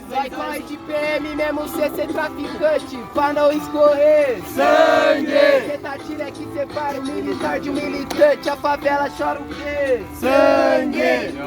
Vai correr de PM mesmo cê ser traficante, pra não escorrer sangue. Cê tá tira que separa o militar de um militante, a favela chora o quê? Sangue.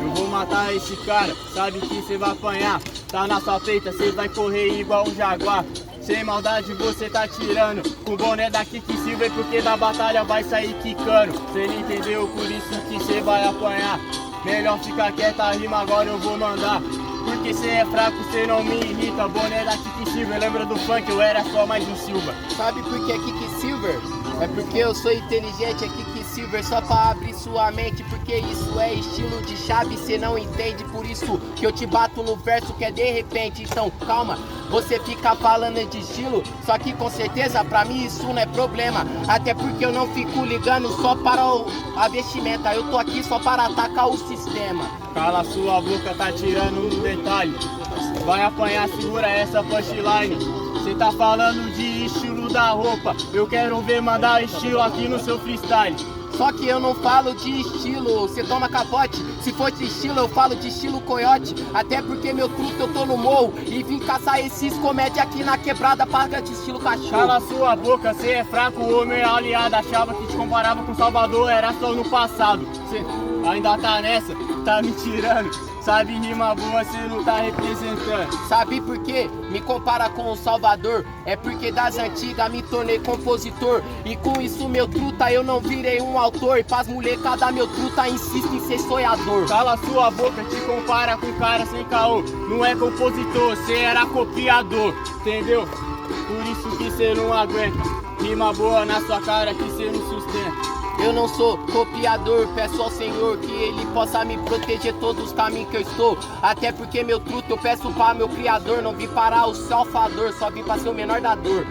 Eu vou matar esse cara, sabe que cê vai apanhar. Tá na sua peita, cê vai correr igual um jaguar. Sem maldade você tá tirando com o boné da Kiki Silver, porque da batalha vai sair quicando. Cê não entendeu, por isso que cê vai apanhar. Melhor ficar quieta, a rima agora eu vou mandar. Porque cê é fraco, cê não me irrita. Boné da Kiki Silver, lembra do funk, eu era só mais um Silva. Sabe por que é Kiki Silver? É porque eu sou inteligente, é Kiki Silver só pra abrir sua mente. Porque isso é estilo de chave, cê não entende. Por isso que eu te bato no verso que é de repente. Então calma, você fica falando de estilo, só que com certeza pra mim isso não é problema. Até porque eu não fico ligando só para a vestimenta, eu tô aqui só para atacar o sistema. Cala sua boca, tá tirando um detalhe. Vai apanhar, segura essa punchline. Cê tá falando de estilo da roupa, eu quero ver mandar estilo aqui no seu freestyle. Só que eu não falo de estilo, cê toma capote. Se for de estilo, eu falo de estilo coiote. Até porque meu truque eu tô no morro e vim caçar esses comédia aqui na quebrada, paga de estilo cachorro. Cala sua boca, cê é fraco, o meu aliado achava que te comparava com Salvador, era só no passado. Cê ainda tá nessa, tá me tirando. Sabe rima boa, cê não tá representando. Sabe por quê? Me compara com o Salvador. É porque das antigas me tornei compositor. E com isso meu truta eu não virei um autor. E pras molecada meu truta insiste em ser sonhador. Cala sua boca, te compara com cara sem caô. Não é compositor, cê era copiador, entendeu? Por isso que cê não aguenta. Rima boa na sua cara que cê não sustenta. Eu não sou copiador, peço ao Senhor que Ele possa me proteger todos os caminhos que eu estou. Até porque meu truto eu peço para meu Criador. Não vim para o salvador, só vim para ser o menor da dor.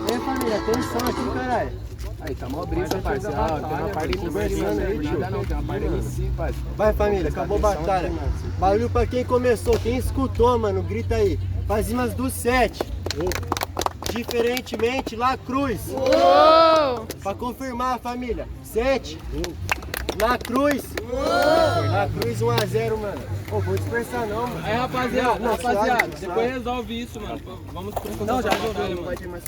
Ei família, atenção aqui, caralho. Aí, tá mó brisa, parceiro. Tem uma parte conversando aí, tio. Não, tem uma parte MC, parceiro. Vai família, acabou a batalha. Barulho pra quem começou, quem escutou, mano, grita aí. Faz rimas do 7. Diferentemente, La Cruz. Pra confirmar, família. 7. La Cruz. La Cruz 1 a 0, mano. Ô, vou dispersar não, mano. Aí, rapaziada, Não, rapaziada, suave, depois suave. resolve isso, mano. Vamos pro Não, já resolveu, resolveu, mano. não vai ter mais.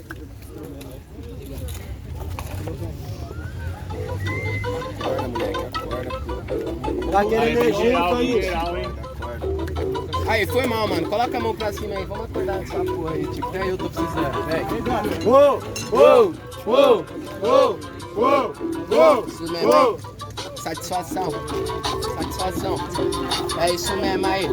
Tá querendo energia, família? Aí, foi mal, mano. Coloca a mão pra cima aí. Vamos acordar nessa porra aí, tipo. Até eu tô precisando, velho. Uou, uou, uou, uou, uou, uou, Isso mesmo, uou. Satisfação. Satisfação. É isso mesmo aí.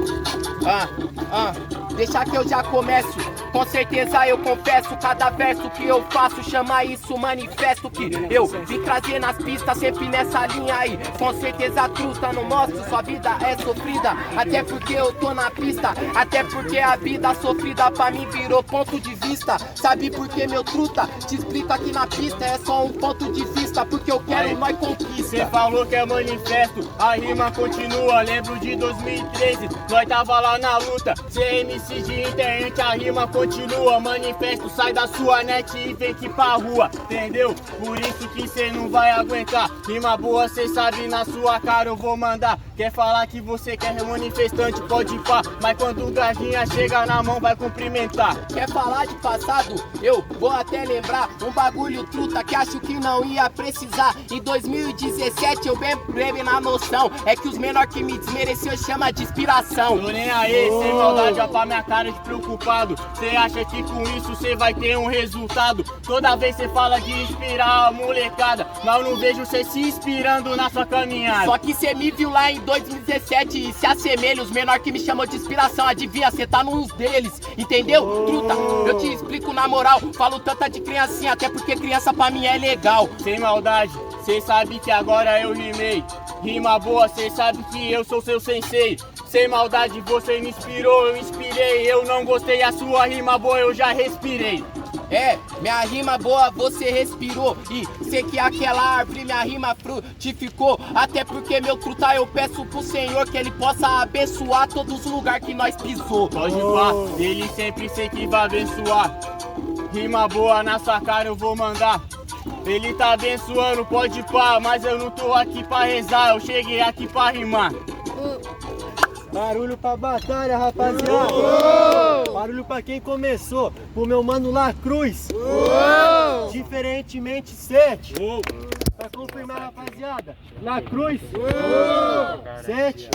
Deixa que eu já começo. Com certeza eu confesso, cada verso que eu faço chama isso manifesto. Que eu vim trazer nas pistas, sempre nessa linha aí. Com certeza truta, não mostro, sua vida é sofrida. Até porque eu tô na pista, até porque a vida sofrida pra mim virou ponto de vista. Sabe por que meu truta? Te explico aqui na pista, é só um ponto de vista. Porque eu quero, nós conquista. Cê falou que é manifesto, a rima continua. Lembro de 2013, nós tava lá na luta. CMC de internet, a rima continua. Manifesto, sai da sua net e vem aqui pra rua, entendeu? Por isso que cê não vai aguentar. Rima boa, cê sabe, na sua cara eu vou mandar. Quer falar que você quer manifestante, pode ir pá. Mas quando o gardinha chega na mão, vai cumprimentar. Quer falar de passado? Eu vou até lembrar um bagulho truta que acho que não ia precisar. Em 2017 eu bem breve na noção. É que os menor que me desmereceu chama de inspiração. Tô nem aí, sem maldade, ó pra minha cara de preocupado. Cê acha que com isso cê vai ter um resultado? Toda vez cê fala de inspirar a molecada, mas eu não vejo cê se inspirando na sua caminhada. Só que cê me viu lá em 2017 e se assemelha. Os menor que me chamou de inspiração, adivinha, cê tá num deles, entendeu? Truta, eu te explico na moral. Falo tanta de criancinha, até porque criança pra mim é legal. Sem maldade, cê sabe que agora eu rimei. Rima boa, cê sabe que eu sou seu sensei. Sem maldade, você me inspirou, eu inspirei. Eu não gostei, a sua rima boa eu já respirei. É, minha rima boa você respirou. E sei que aquela árvore minha rima frutificou. Até porque meu truta eu peço pro Senhor que Ele possa abençoar todos os lugares que nós pisou. Pode pá, Ele sempre sei que vai abençoar. Rima boa na sua cara eu vou mandar. Ele tá abençoando, pode pá, mas eu não tô aqui pra rezar, eu cheguei aqui pra rimar. Barulho pra batalha, rapaziada. Barulho pra quem começou. Pro meu mano La Cruz. Diferentemente 7. Pra confirmar, rapaziada. La Cruz. 7.